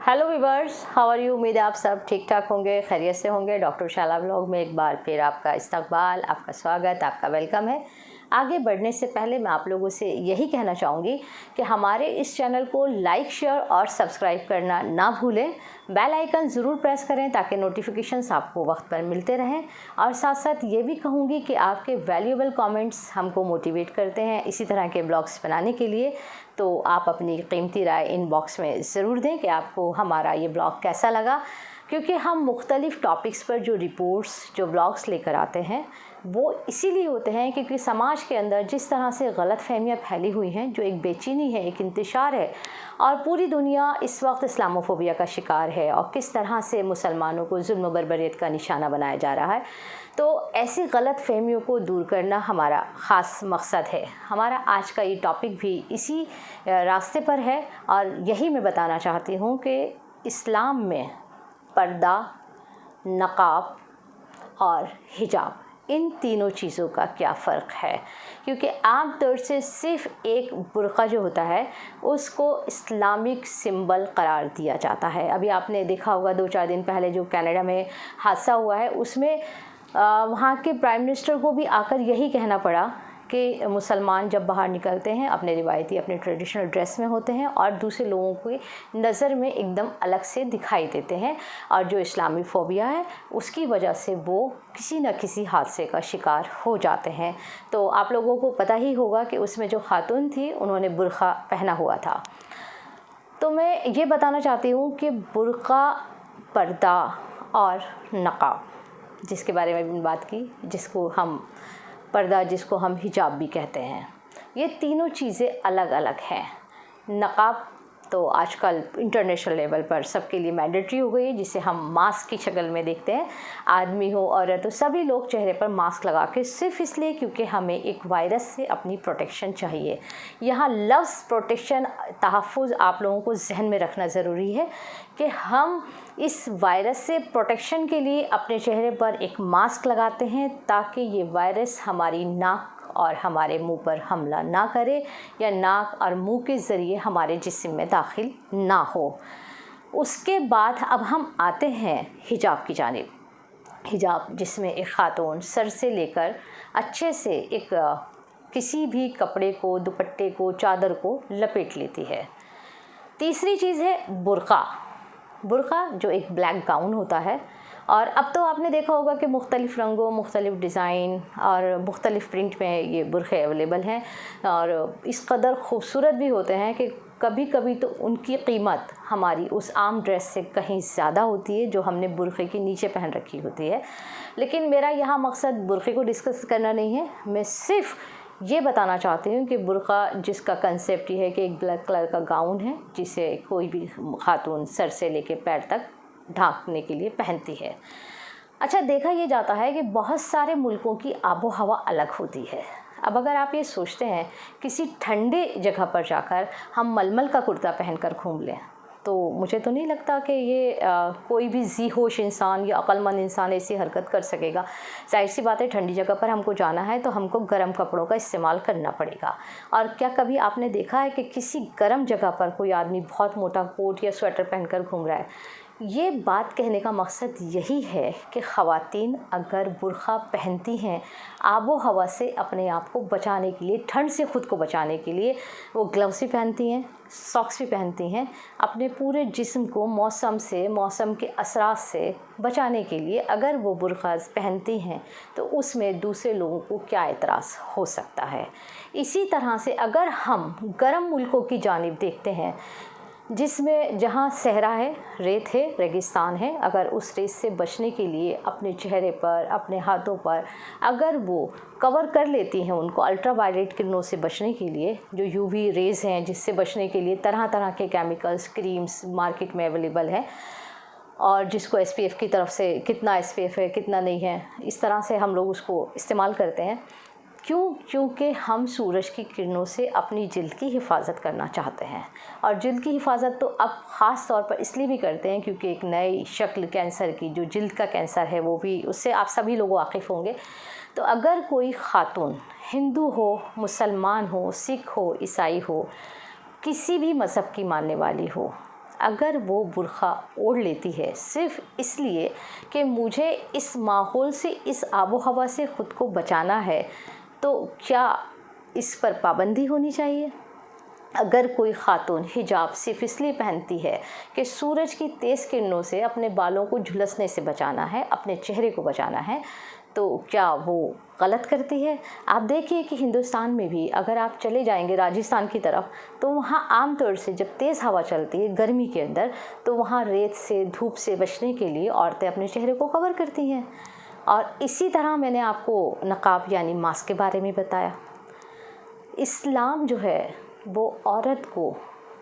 Hello viewers, how are you. उम्मीद है आप सब ठीक ठाक होंगे, खैरियत से होंगे। डॉक्टर शाला व्लॉग में एक बार फिर आपका इस्तकबाल, आपका स्वागत, आपका वेलकम है। आगे बढ़ने से पहले मैं आप लोगों से यही कहना चाहूँगी कि हमारे इस चैनल को लाइक, शेयर और सब्सक्राइब करना ना भूलें। बेल आइकन ज़रूर प्रेस करें ताकि नोटिफिकेशंस आपको वक्त पर मिलते रहें। और साथ साथ ये भी कहूँगी कि आपके वैल्यूएबल कमेंट्स हमको मोटिवेट करते हैं इसी तरह के ब्लॉग्स बनाने के लिए। तो आप अपनी कीमती राय इनबॉक्स में ज़रूर दें कि आपको हमारा ये ब्लॉग कैसा लगा, क्योंकि हम मुख्तलिफ़ टॉपिक्स पर जो रिपोर्ट्स, जो ब्लॉग्स लेकर आते हैं वो इसीलिए होते हैं क्योंकि समाज के अंदर जिस तरह से गलत फहमियाँ फैली हुई हैं, जो एक बेचैनी है, एक इंतशार है, और पूरी दुनिया इस वक्त इस्लामोफोबिया का शिकार है और किस तरह से मुसलमानों को जुल्म बर्बरियत का निशाना बनाया जा रहा है। तो ऐसी गलत फहमियों को दूर करना हमारा ख़ास मकसद है। हमारा आज का ये टॉपिक भी इसी रास्ते पर है और यही मैं बताना चाहती हूँ कि इस्लाम में पर्दा, नक़ाब और हिजाब, इन तीनों चीज़ों का क्या फ़र्क है। क्योंकि आम तौर से सिर्फ़ एक बुर्क़ा जो होता है उसको इस्लामिक सिंबल करार दिया जाता है। अभी आपने देखा होगा 2-4 दिन पहले जो कनाडा में हादसा हुआ है, उसमें वहाँ के प्राइम मिनिस्टर को भी आकर यही कहना पड़ा कि मुसलमान जब बाहर निकलते हैं अपने रिवायती, अपने ट्रेडिशनल ड्रेस में होते हैं और दूसरे लोगों की नज़र में एकदम अलग से दिखाई देते हैं, और जो इस्लामी फ़ोबिया है उसकी वजह से वो किसी न किसी हादसे का शिकार हो जाते हैं। तो आप लोगों को पता ही होगा कि उसमें जो खातून थी उन्होंने बुर्क़ा पहना हुआ था। तो मैं ये बताना चाहती हूँ कि बुर्क़ा, पर्दा और नक़ाब, जिसके बारे में भी बात की, जिसको हम पर्दा, जिसको हम हिजाब भी कहते हैं, ये तीनों चीज़ें अलग अलग हैं। नक़ाब तो आजकल इंटरनेशनल लेवल पर सबके लिए मैंडेटरी हो गई है, जिसे हम मास्क की शक्ल में देखते हैं। आदमी हो, औरत हो, सभी लोग चेहरे पर मास्क लगा के, सिर्फ इसलिए क्योंकि हमें एक वायरस से अपनी प्रोटेक्शन चाहिए। यहाँ लफ्ज़ प्रोटेक्शन, तहफ़्फ़ुज़ आप लोगों को जहन में रखना ज़रूरी है कि हम इस वायरस से प्रोटेक्शन के लिए अपने चेहरे पर एक मास्क लगाते हैं ताकि ये वायरस हमारी नाक और हमारे मुंह पर हमला ना करे या नाक और मुंह के ज़रिए हमारे जिस्म में दाखिल ना हो। उसके बाद अब हम आते हैं हिजाब की जानिब। हिजाब जिसमें एक ख़ातून सर से लेकर अच्छे से एक किसी भी कपड़े को, दुपट्टे को, चादर को लपेट लेती है। तीसरी चीज़ है बुर्क़ा। बुर्क़ा जो एक ब्लैक गाउन होता है, और अब तो आपने देखा होगा कि मुख्तलिफ़ रंगों, मुख्तलिफ़ डिज़ाइन और मुख्तलिफ़ प्रिंट में ये बुर्क़े अवेलेबल हैं, और इस कदर ख़ूबसूरत भी होते हैं कि कभी कभी तो उनकी कीमत हमारी उस आम ड्रेस से कहीं ज़्यादा होती है जो हमने बुर्क़े के नीचे पहन रखी होती है। लेकिन मेरा यहाँ मकसद बुर्क़े को डिस्कस करना नहीं है, मैं सिर्फ़ ये बताना चाहती हूँ कि बुर्क़ा, जिसका कंसेप्ट ये है कि एक ब्लैक कलर का गाउन है जिसे कोई भी खातून सर से लेकर पैर तक ढांकने के लिए पहनती है। अच्छा, देखा ये जाता है कि बहुत सारे मुल्कों की आबो हवा अलग होती है। अब अगर आप ये सोचते हैं किसी ठंडे जगह पर जाकर हम मलमल का कुर्ता पहनकर घूम लें, तो मुझे तो नहीं लगता कि ये कोई भी जी होश इंसान या अक्लमंद इंसान ऐसी हरकत कर सकेगा। जाहिर सी बात है, ठंडी जगह पर हमको जाना है तो हमको गर्म कपड़ों का इस्तेमाल करना पड़ेगा। और क्या कभी आपने देखा है कि किसी गर्म जगह पर कोई आदमी बहुत मोटा कोट या स्वेटर पहनकर घूम रहा है? ये बात कहने का मकसद यही है कि ख़वातीन अगर बुर्क़ा पहनती हैं, आबो हवा से अपने आप को बचाने के लिए, ठंड से ख़ुद को बचाने के लिए वो ग्लव्स भी पहनती हैं, सॉक्स भी पहनती हैं, अपने पूरे जिस्म को मौसम से, मौसम के असरात से बचाने के लिए अगर वो बुर्क़ा पहनती हैं तो उसमें दूसरे लोगों को क्या एतराज़ हो सकता है। इसी तरह से अगर हम गर्म मुल्कों की जानिब देखते हैं, जिसमें जहाँ सहरा है, रेत है, रेगिस्तान है, अगर उस रेत से बचने के लिए अपने चेहरे पर, अपने हाथों पर अगर वो कवर कर लेती हैं, उनको अल्ट्रावायलेट किरणों से बचने के लिए, जो यूवी रेज़ हैं, जिससे बचने के लिए तरह तरह के केमिकल्स, क्रीम्स मार्केट में अवेलेबल हैं, और जिसको एसपीएफ की तरफ से कितना एसपीएफ है, कितना नहीं है, इस तरह से हम लोग उसको इस्तेमाल करते हैं। क्योंकि हम सूरज की किरणों से अपनी जिल्द की हिफाजत करना चाहते हैं, और जिल्द की हिफाजत तो अब ख़ास तौर पर इसलिए भी करते हैं क्योंकि एक नई शक्ल कैंसर की, जो जिल्द का कैंसर है, वो भी, उससे आप सभी लोग वाकिफ़ होंगे। तो अगर कोई ख़ातून हिंदू हो, मुसलमान हो, सिख हो, ईसाई हो, किसी भी मज़हब की मानने वाली हो, अगर वो बुर्का ओढ़ लेती है सिर्फ़ इसलिए कि मुझे इस माहौल से, इस आबो हवा से ख़ुद को बचाना है, तो क्या इस पर पाबंदी होनी चाहिए? अगर कोई ख़ातून हिजाब सिर्फ़ इसलिए पहनती है कि सूरज की तेज़ किरणों से अपने बालों को झुलसने से बचाना है, अपने चेहरे को बचाना है, तो क्या वो गलत करती है? आप देखिए कि हिंदुस्तान में भी अगर आप चले जाएंगे राजस्थान की तरफ, तो वहाँ आम तौर से जब तेज़ हवा चलती है गर्मी के अंदर, तो वहाँ रेत से, धूप से बचने के लिए औरतें अपने चेहरे को कवर करती हैं। और इसी तरह मैंने आपको नक़ाब यानी मास्क के बारे में बताया। इस्लाम जो है वो औरत को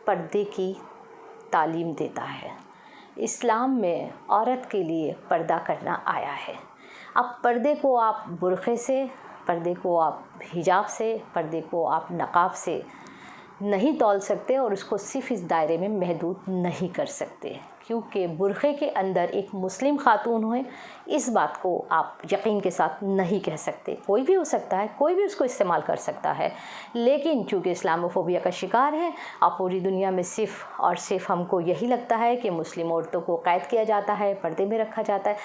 पर्दे की तालीम देता है। इस्लाम में औरत के लिए पर्दा करना आया है। अब पर्दे को आप बुर्क़े से, पर्दे को आप हिजाब से, पर्दे को आप नक़ाब से नहीं तौल सकते और उसको सिर्फ़ इस दायरे में महदूद नहीं कर सकते, क्योंकि बुर्क़े के अंदर एक मुस्लिम ख़ातून हो, इस बात को आप यकीन के साथ नहीं कह सकते। कोई भी हो सकता है, कोई भी उसको इस्तेमाल कर सकता है, लेकिन चूँकि इस्लामोफोबिया का शिकार है और पूरी दुनिया में सिर्फ़ और सिर्फ हमको यही लगता है कि मुस्लिम औरतों को कैद किया जाता है, पर्दे में रखा जाता है।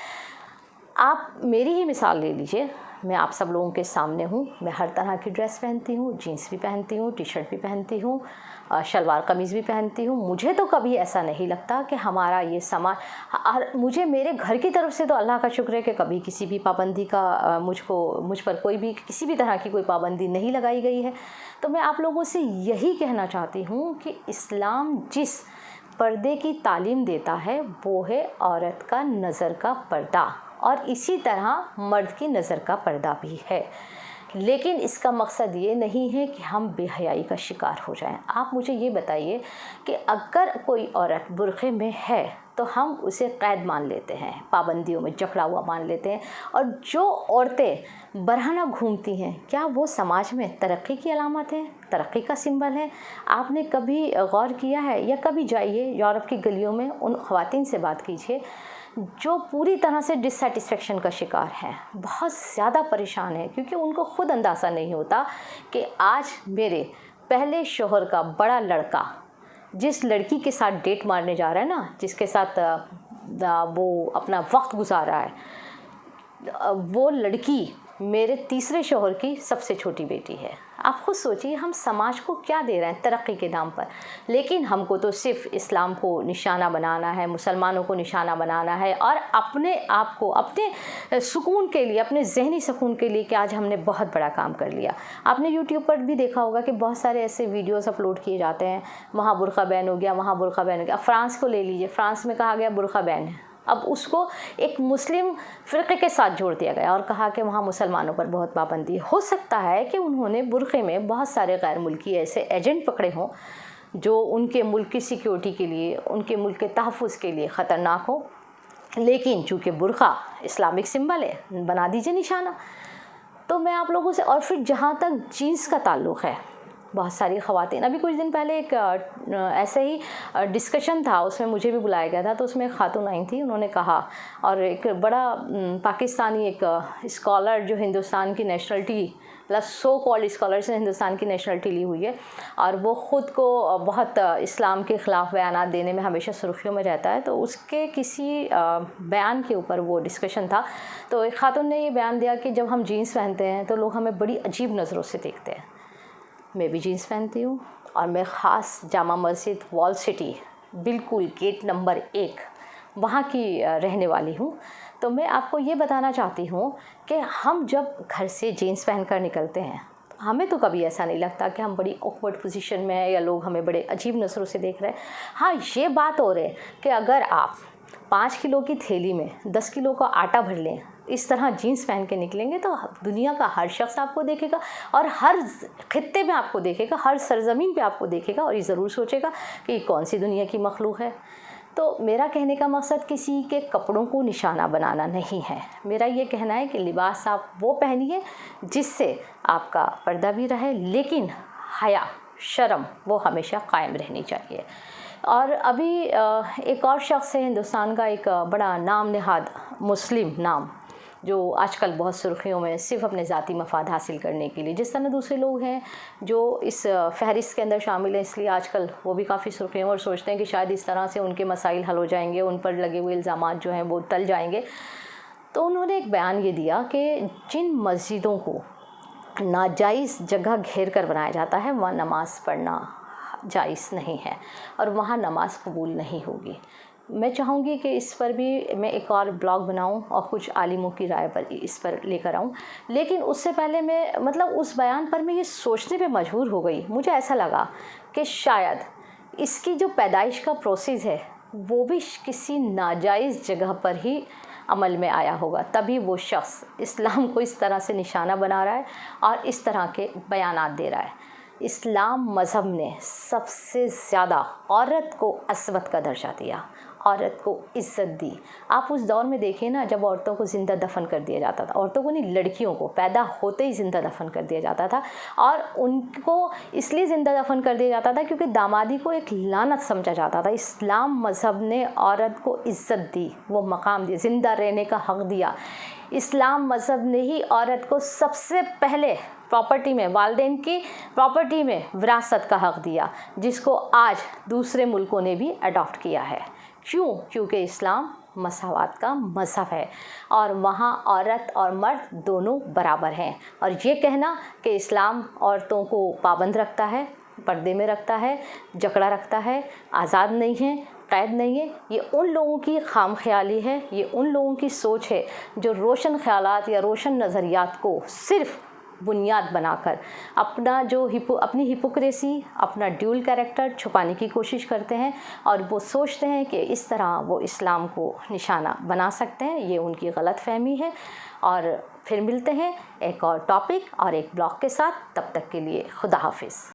आप मेरी ही मिसाल ले लीजिए, मैं आप सब लोगों के सामने हूँ। मैं हर तरह की ड्रेस पहनती हूँ, जीन्स भी पहनती हूँ, टी शर्ट भी पहनती हूँ, शलवार कमीज़ भी पहनती हूँ। मुझे तो कभी ऐसा नहीं लगता कि हमारा ये समाज, और मुझे मेरे घर की तरफ से तो अल्लाह का शुक्र है कि कभी किसी भी पाबंदी का मुझ पर कोई भी किसी भी तरह की कोई पाबंदी नहीं लगाई गई है। तो मैं आप लोगों से यही कहना चाहती हूँ कि इस्लाम जिस पर्दे की तालीम देता है वो है औरत का नज़र का पर्दा, और इसी तरह मर्द की नज़र का पर्दा भी है। लेकिन इसका मकसद ये नहीं है कि हम बेहयाई का शिकार हो जाएं। आप मुझे ये बताइए कि अगर कोई औरत बुर्क़े में है तो हम उसे कैद मान लेते हैं, पाबंदियों में जकड़ा हुआ मान लेते हैं, और जो औरतें बरहना घूमती हैं, क्या वो समाज में तरक्की की अलामत है, तरक्की का सिंबल है? आपने कभी गौर किया है? या कभी जाइए यूरोप की गलियों में, उन ख़वातीन से बात कीजिए जो पूरी तरह से डिससेटिस्फेक्शन का शिकार हैं, बहुत ज़्यादा परेशान है, क्योंकि उनको ख़ुद अंदाज़ा नहीं होता कि आज मेरे पहले शोहर का बड़ा लड़का जिस लड़की के साथ डेट मारने जा रहा है ना, जिसके साथ वो अपना वक्त गुजार रहा है, वो लड़की मेरे तीसरे शोहर की सबसे छोटी बेटी है। आप खुद सोचिए हम समाज को क्या दे रहे हैं तरक्की के नाम पर। लेकिन हमको तो सिर्फ इस्लाम को निशाना बनाना है, मुसलमानों को निशाना बनाना है, और अपने आप को अपने सुकून के लिए, अपने जहनी सुकून के लिए कि आज हमने बहुत बड़ा काम कर लिया। आपने यूट्यूब पर भी देखा होगा कि बहुत सारे ऐसे वीडियोस अपलोड किए जाते हैं, वहाँ बुर्का बैन हो गया, वहाँ बुर्का बैन हो गया। फ्रांस को ले लीजिए, फ्रांस में कहा गया बुर्का बैन है, अब उसको एक मुस्लिम फ़िरक़े के साथ जोड़ दिया गया और कहा कि वहाँ मुसलमानों पर बहुत पाबंदी। हो सकता है कि उन्होंने बुर्क़े में बहुत सारे गैर मुल्की ऐसे एजेंट पकड़े हों जो उनके मुल्क की सिक्योरिटी के लिए, उनके मुल्क के तहफ़्फ़ुज़ के लिए ख़तरनाक हो, लेकिन चूँकि बुर्क़ा इस्लामिक सिंबल है, बना दीजिए निशाना। तो मैं आप लोगों से, और फिर जहाँ तक जीन्स का ताल्लुक़ है, बहुत सारी ख़वातीन, अभी कुछ दिन पहले एक ऐसे ही डिस्कशन था, उसमें मुझे भी बुलाया गया था, तो उसमें एक ख़ातून आई थी, उन्होंने कहा, और एक बड़ा पाकिस्तानी एक स्कॉलर जो हिंदुस्तान की nationality, plus so called scholar से हिंदुस्तान की नेशनलिटी ली हुई है, और वो ख़ुद को बहुत इस्लाम के ख़िलाफ़ बयान देने में हमेशा सुर्खियों में रहता है, तो उसके किसी बयान के ऊपर वो डिस्कशन था। तो एक ख़ातून ने ये बयान दिया कि जब हम जीन्स पहनते हैं तो लोग हमें बड़ी अजीब नज़रों से देखते हैं। मैं भी जीन्स पहनती हूँ, और मैं ख़ास जामा मस्जिद वॉल सिटी, बिल्कुल गेट नंबर 1 वहाँ की रहने वाली हूँ। तो मैं आपको ये बताना चाहती हूँ कि हम जब घर से जीन्स पहनकर निकलते हैं, हमें तो कभी ऐसा नहीं लगता कि हम बड़ी ऑकवर्ड पोजीशन में हैं या लोग हमें बड़े अजीब नज़रों से देख रहे हैं। हाँ, ये बात और है कि अगर आप 5 किलो की थैली में 10 किलो का आटा भर लें, इस तरह जीन्स पहन के निकलेंगे, तो दुनिया का हर शख्स आपको देखेगा, और हर खित्ते में आपको देखेगा, हर सरजमीन पे आपको देखेगा, और ये ज़रूर सोचेगा कि कौन सी दुनिया की मखलूक है। तो मेरा कहने का मकसद किसी के कपड़ों को निशाना बनाना नहीं है। मेरा ये कहना है कि लिबास आप वो पहनिए जिससे आपका पर्दा भी रहे, लेकिन हया, शर्म वो हमेशा कायम रहनी चाहिए। और अभी एक और शख्स है हिंदुस्तान का, एक बड़ा नाम नहाद मुस्लिम नाम, जो आजकल बहुत सुर्खियों में सिर्फ अपने ज़ाती मफाद हासिल करने के लिए, जिस तरह दूसरे लोग हैं जो इस फहरिस्त के अंदर शामिल हैं, इसलिए आजकल वो भी काफ़ी सुर्खियों और सोचते हैं कि शायद इस तरह से उनके मसाइल हल हो जाएंगे, उन पर लगे हुए इल्ज़ामात जो हैं वो टल जाएंगे। तो उन्होंने एक बयान ये दिया कि जिन मस्जिदों को नाजायज़ जगह घेर कर बनाया जाता है वहाँ नमाज़ पढ़ना जायज़ नहीं है और वहाँ नमाज़ कबूल नहीं होगी। मैं चाहूँगी कि इस पर भी मैं एक और ब्लॉग बनाऊँ और कुछ आलिमों की राय पर इस पर लेकर आऊँ, लेकिन उससे पहले मैं उस बयान पर मैं ये सोचने पे मजबूर हो गई। मुझे ऐसा लगा कि शायद इसकी जो पैदाइश का प्रोसेस है वो भी किसी नाजायज़ जगह पर ही अमल में आया होगा, तभी वो शख्स इस्लाम को इस तरह से निशाना बना रहा है और इस तरह के बयानात दे रहा है। इस्लाम मज़हब ने सबसे ज़्यादा औरत को असमत का दर्जा दिया, औरत को इज़्ज़त दी। आप उस दौर में देखिए ना, जब औरतों को ज़िंदा दफन कर दिया जाता था, औरतों को नहीं लड़कियों को पैदा होते ही ज़िंदा दफन कर दिया जाता था, और उनको इसलिए ज़िंदा दफन कर दिया जाता था क्योंकि दामादी को एक लानत समझा जाता था। इस्लाम मज़हब ने औरत को इज़्ज़त दी, वो मकाम दिया, ज़िंदा रहने का हक़ दिया। इस्लाम मज़हब ने ही औरत को सबसे पहले प्रॉपर्टी में, वालिदैन की प्रॉपर्टी में विरासत का हक़ दिया, जिसको आज दूसरे मुल्कों ने भी अडॉप्ट किया है। क्यों? क्योंकि इस्लाम मसावात का मज़हब है और वहाँ औरत और मर्द दोनों बराबर हैं। और ये कहना कि इस्लाम औरतों को पाबंद रखता है, पर्दे में रखता है, जकड़ा रखता है, आज़ाद नहीं है, कैद नहीं है, ये उन लोगों की खाम ख्याली है, ये उन लोगों की सोच है जो रोशन ख्यालात या रोशन नज़रियात को सिर्फ़ बुनियाद बनाकर अपनी हिपोक्रेसी, अपना ड्यूल कैरेक्टर छुपाने की कोशिश करते हैं और वो सोचते हैं कि इस तरह वो इस्लाम को निशाना बना सकते हैं। ये उनकी गलत फहमी है। और फिर मिलते हैं एक और टॉपिक और एक ब्लॉग के साथ। तब तक के लिए खुदा हाफिज़।